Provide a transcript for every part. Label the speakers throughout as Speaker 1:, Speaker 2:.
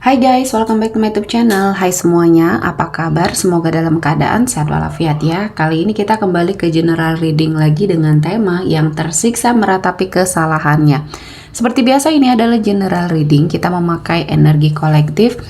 Speaker 1: Hai guys, welcome back to my YouTube channel. Hai semuanya, apa kabar? Semoga dalam keadaan sehat walafiat ya. Kali ini kita kembali ke general reading lagi dengan tema yang tersiksa meratapi kesalahannya. Seperti biasa ini adalah general reading, kita memakai energi kolektif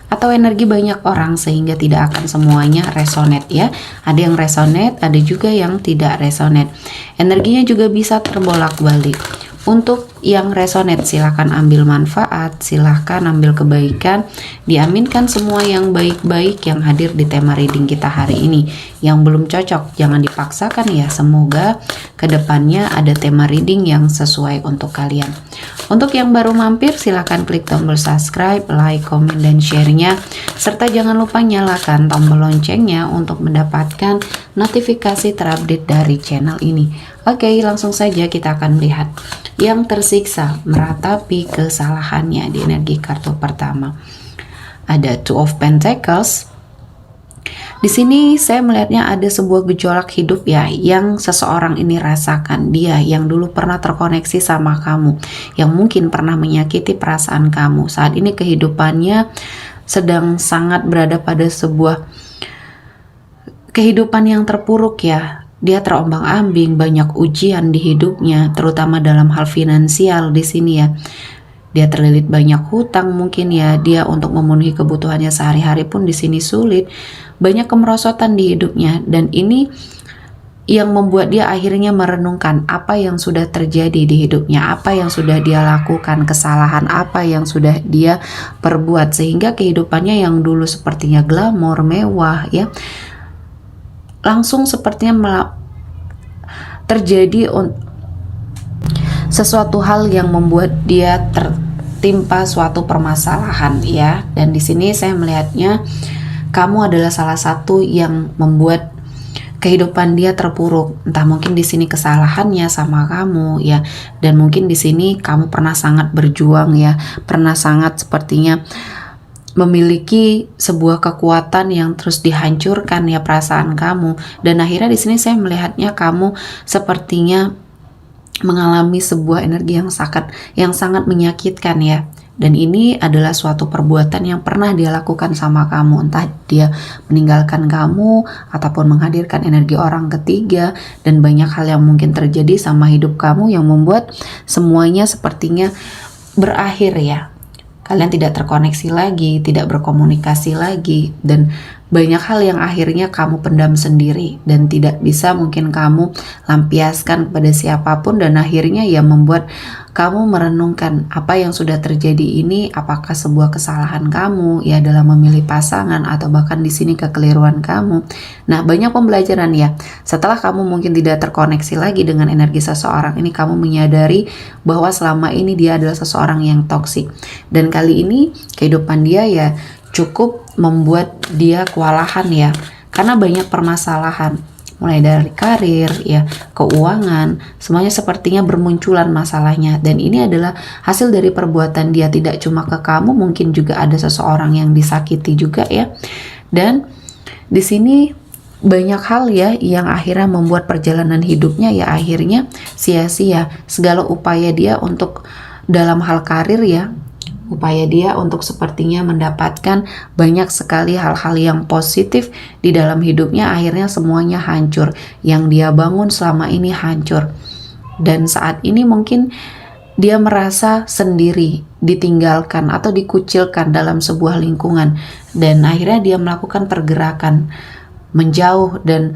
Speaker 1: atau energi banyak orang sehingga tidak akan semuanya resonate ya. Ada yang resonate, ada juga yang tidak resonate. Energinya juga bisa terbolak-balik. Untuk yang resonate silahkan ambil manfaat, silahkan ambil kebaikan, diaminkan semua yang baik-baik yang hadir di tema reading kita hari ini. Yang belum cocok jangan dipaksakan ya, semoga kedepannya ada tema reading yang sesuai untuk kalian. Untuk yang baru mampir silahkan klik tombol subscribe, like, komen, dan share-nya, serta jangan lupa nyalakan tombol loncengnya untuk mendapatkan notifikasi terupdate dari channel ini. Oke, langsung saja kita akan melihat yang tersiksa meratapi kesalahannya di energi kartu pertama. Ada Two of Pentacles. Di sini saya melihatnya ada sebuah gejolak hidup ya yang seseorang ini rasakan. Dia yang dulu pernah terkoneksi sama kamu, yang mungkin pernah menyakiti perasaan kamu. Saat ini kehidupannya sedang sangat berada pada sebuah kehidupan yang terpuruk ya. Dia terombang-ambing, banyak ujian di hidupnya, terutama dalam hal finansial di sini ya. Dia terlilit banyak hutang mungkin ya. Dia untuk memenuhi kebutuhannya sehari-hari pun di sini sulit. Banyak kemerosotan di hidupnya dan ini yang membuat dia akhirnya merenungkan apa yang sudah terjadi di hidupnya, apa yang sudah dia lakukan, kesalahan apa yang sudah dia perbuat sehingga kehidupannya yang dulu sepertinya glamor, mewah ya, langsung sepertinya terjadi sesuatu hal yang membuat dia tertimpa suatu permasalahan ya. Dan di sini saya melihatnya kamu adalah salah satu yang membuat kehidupan dia terpuruk. Entah mungkin di sini kesalahannya sama kamu ya, dan mungkin di sini kamu pernah sangat berjuang ya, pernah sangat sepertinya memiliki sebuah kekuatan yang terus dihancurkan ya perasaan kamu, dan akhirnya di sini saya melihatnya kamu sepertinya mengalami sebuah energi yang sangat menyakitkan ya. Dan ini adalah suatu perbuatan yang pernah dia lakukan sama kamu, entah dia meninggalkan kamu ataupun menghadirkan energi orang ketiga, dan banyak hal yang mungkin terjadi sama hidup kamu yang membuat semuanya sepertinya berakhir ya. Kalian tidak terkoneksi lagi, tidak berkomunikasi lagi, dan banyak hal yang akhirnya kamu pendam sendiri dan tidak bisa mungkin kamu lampiaskan kepada siapapun, dan akhirnya ya membuat kamu merenungkan apa yang sudah terjadi ini, apakah sebuah kesalahan kamu ya dalam memilih pasangan atau bahkan di sini kekeliruan kamu. Nah, banyak pembelajaran ya. Setelah kamu mungkin tidak terkoneksi lagi dengan energi seseorang ini, kamu menyadari bahwa selama ini dia adalah seseorang yang toksik. Dan kali ini kehidupan dia ya cukup membuat dia kewalahan ya, karena banyak permasalahan, mulai dari karir ya, keuangan, semuanya sepertinya bermunculan masalahnya. Dan ini adalah hasil dari perbuatan dia, tidak cuma ke kamu, mungkin juga ada seseorang yang disakiti juga ya. Dan di sini banyak hal ya yang akhirnya membuat perjalanan hidupnya ya akhirnya sia-sia. Segala upaya dia untuk dalam hal karir ya, upaya dia untuk sepertinya mendapatkan banyak sekali hal-hal yang positif di dalam hidupnya, akhirnya semuanya hancur. Yang dia bangun selama ini hancur. Dan saat ini mungkin dia merasa sendiri, ditinggalkan atau dikucilkan dalam sebuah lingkungan. Dan akhirnya dia melakukan pergerakan menjauh dan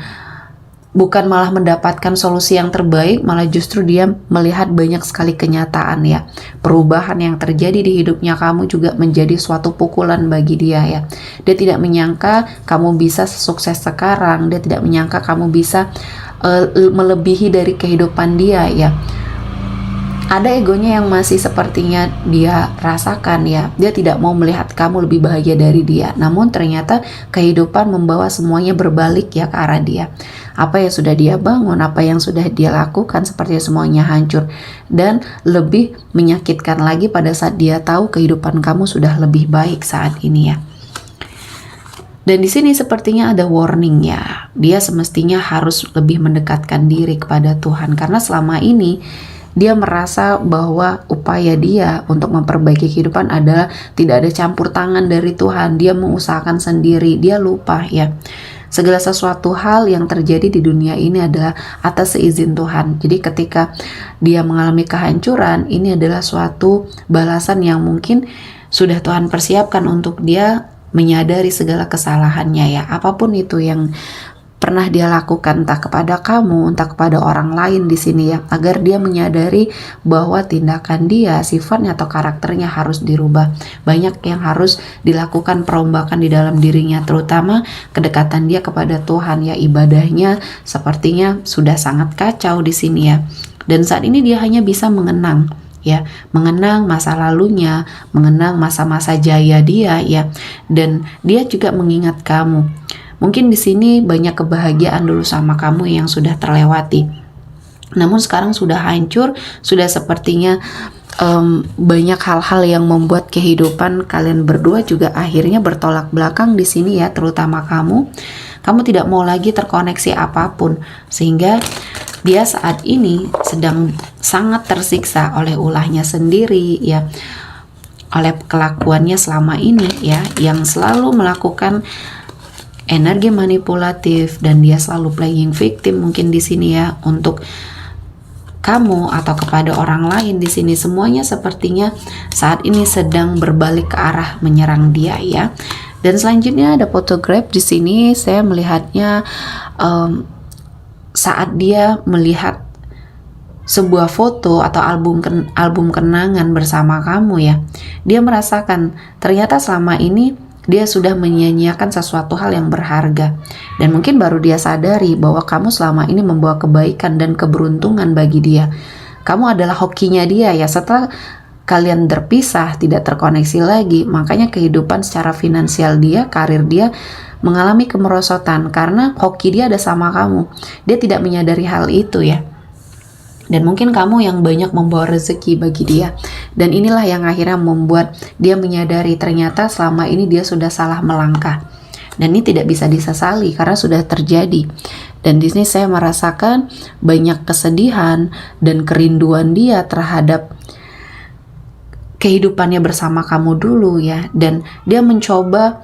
Speaker 1: bukan malah mendapatkan solusi yang terbaik, malah justru dia melihat banyak sekali kenyataan ya. Perubahan yang terjadi di hidupnya kamu juga menjadi suatu pukulan bagi dia ya. Dia tidak menyangka kamu bisa sukses sekarang, dia tidak menyangka kamu bisa melebihi dari kehidupan dia ya. Ada egonya yang masih sepertinya dia rasakan ya. Dia tidak mau melihat kamu lebih bahagia dari dia. Namun ternyata kehidupan membawa semuanya berbalik ya ke arah dia. Apa yang sudah dia bangun, apa yang sudah dia lakukan sepertinya semuanya hancur. Dan lebih menyakitkan lagi pada saat dia tahu kehidupan kamu sudah lebih baik saat ini ya. Dan di sini sepertinya ada warning ya. Dia semestinya harus lebih mendekatkan diri kepada Tuhan, karena selama ini dia merasa bahwa upaya dia untuk memperbaiki kehidupan adalah tidak ada campur tangan dari Tuhan. Dia mengusahakan sendiri, dia lupa ya. Segala sesuatu hal yang terjadi di dunia ini adalah atas seizin Tuhan. Jadi ketika dia mengalami kehancuran, ini adalah suatu balasan yang mungkin sudah Tuhan persiapkan untuk dia menyadari segala kesalahannya ya. Apapun itu yang pernah dia lakukan, entah kepada kamu, entah kepada orang lain di sini ya, agar dia menyadari bahwa tindakan dia, sifatnya atau karakternya harus dirubah. Banyak yang harus dilakukan perombakan di dalam dirinya, terutama kedekatan dia kepada Tuhan ya. Ibadahnya sepertinya sudah sangat kacau di sini ya. Dan saat ini dia hanya bisa mengenang ya, mengenang masa lalunya, mengenang masa-masa jaya dia ya, dan dia juga mengingat kamu. Mungkin di sini banyak kebahagiaan dulu sama kamu yang sudah terlewati. Namun sekarang sudah hancur, sudah sepertinya banyak hal-hal yang membuat kehidupan kalian berdua juga akhirnya bertolak belakang di sini ya, terutama kamu. Kamu tidak mau lagi terkoneksi apapun, sehingga dia saat ini sedang sangat tersiksa oleh ulahnya sendiri ya, oleh kelakuannya selama ini ya, yang selalu melakukan energi manipulatif, dan dia selalu playing victim mungkin di sini ya, untuk kamu atau kepada orang lain di sini. Semuanya sepertinya saat ini sedang berbalik ke arah menyerang dia ya. Dan selanjutnya ada photograph di sini. Saya melihatnya saat dia melihat sebuah foto atau album kenangan bersama kamu ya, dia merasakan ternyata selama ini dia sudah menyia-nyiakan sesuatu hal yang berharga, dan mungkin baru dia sadari bahwa kamu selama ini membawa kebaikan dan keberuntungan bagi dia. Kamu adalah hokinya dia ya. Setelah kalian terpisah, tidak terkoneksi lagi, makanya kehidupan secara finansial dia, karir dia mengalami kemerosotan karena hoki dia ada sama kamu. Dia tidak menyadari hal itu ya. Dan mungkin kamu yang banyak membawa rezeki bagi dia. Dan inilah yang akhirnya membuat dia menyadari ternyata selama ini dia sudah salah melangkah. Dan ini tidak bisa disesali karena sudah terjadi. Dan di sini saya merasakan banyak kesedihan dan kerinduan dia terhadap kehidupannya bersama kamu dulu ya. Dan dia mencoba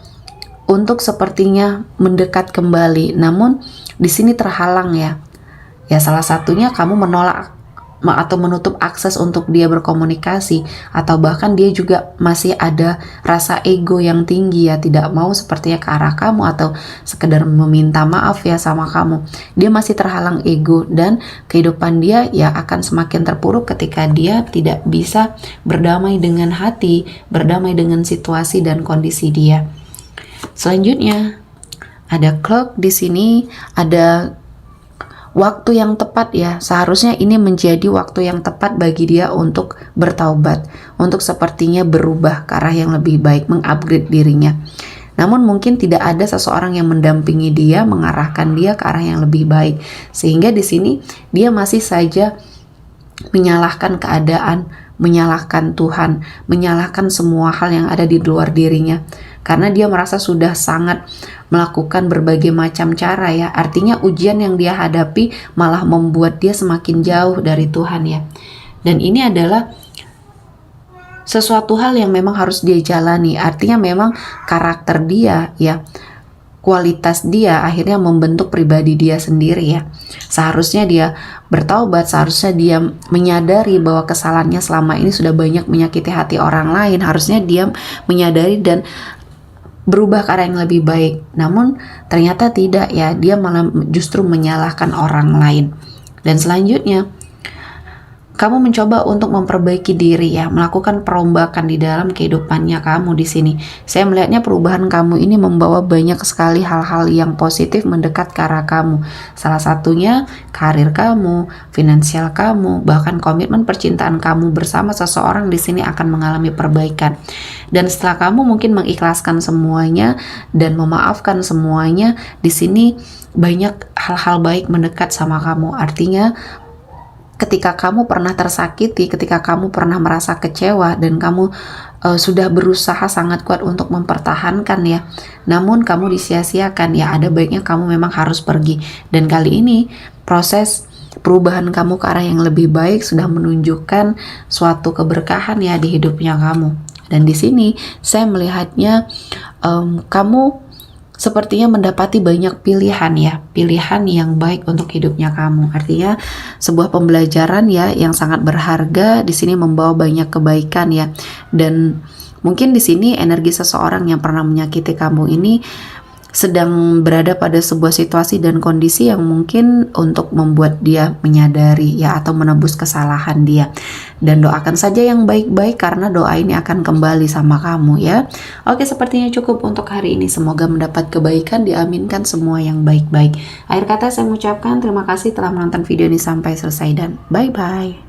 Speaker 1: untuk sepertinya mendekat kembali. Namun di sini terhalang ya. Ya salah satunya kamu menolak atau menutup akses untuk dia berkomunikasi, atau bahkan dia juga masih ada rasa ego yang tinggi ya, tidak mau sepertinya ke arah kamu atau sekedar meminta maaf ya sama kamu. Dia masih terhalang ego, dan kehidupan dia ya akan semakin terpuruk ketika dia tidak bisa berdamai dengan hati, berdamai dengan situasi dan kondisi dia. Selanjutnya ada clock di sini, ada waktu yang tepat ya. Seharusnya ini menjadi waktu yang tepat bagi dia untuk bertaubat, untuk sepertinya berubah ke arah yang lebih baik, mengupgrade dirinya. Namun mungkin tidak ada seseorang yang mendampingi dia, mengarahkan dia ke arah yang lebih baik. Sehingga di sini dia masih saja menyalahkan keadaan, menyalahkan Tuhan, menyalahkan semua hal yang ada di luar dirinya. Karena dia merasa sudah sangat melakukan berbagai macam cara ya. Artinya ujian yang dia hadapi malah membuat dia semakin jauh dari Tuhan ya. Dan ini adalah sesuatu hal yang memang harus dia jalani. Artinya memang karakter dia ya, kualitas dia akhirnya membentuk pribadi dia sendiri ya. Seharusnya dia bertaubat, seharusnya dia menyadari bahwa kesalahannya selama ini sudah banyak menyakiti hati orang lain. Harusnya dia menyadari dan berubah ke arah yang lebih baik. Namun ternyata tidak ya, dia malah justru menyalahkan orang lain. Dan selanjutnya kamu mencoba untuk memperbaiki diri ya, melakukan perombakan di dalam kehidupannya kamu di sini. Saya melihatnya perubahan kamu ini membawa banyak sekali hal-hal yang positif mendekat ke arah kamu. Salah satunya karir kamu, finansial kamu, bahkan komitmen percintaan kamu bersama seseorang di sini akan mengalami perbaikan. Dan setelah kamu mungkin mengikhlaskan semuanya dan memaafkan semuanya, di sini banyak hal-hal baik mendekat sama kamu. Artinya ketika kamu pernah tersakiti, ketika kamu pernah merasa kecewa dan kamu sudah berusaha sangat kuat untuk mempertahankan ya, namun kamu disia-siakan ya, ada baiknya kamu memang harus pergi. Dan kali ini proses perubahan kamu ke arah yang lebih baik, sudah menunjukkan suatu keberkahan ya di hidupnya kamu. Dan di sini saya melihatnya kamu sepertinya mendapati banyak pilihan ya, pilihan yang baik untuk hidupnya kamu. Artinya sebuah pembelajaran ya yang sangat berharga di sini membawa banyak kebaikan ya. Dan mungkin di sini energi seseorang yang pernah menyakiti kamu ini sedang berada pada sebuah situasi dan kondisi yang mungkin untuk membuat dia menyadari ya, atau menebus kesalahan dia. Dan doakan saja yang baik-baik karena doa ini akan kembali sama kamu ya. Oke, sepertinya cukup untuk hari ini. Semoga mendapat kebaikan, diaminkan semua yang baik-baik. Akhir kata saya mengucapkan terima kasih telah menonton video ini sampai selesai dan bye-bye.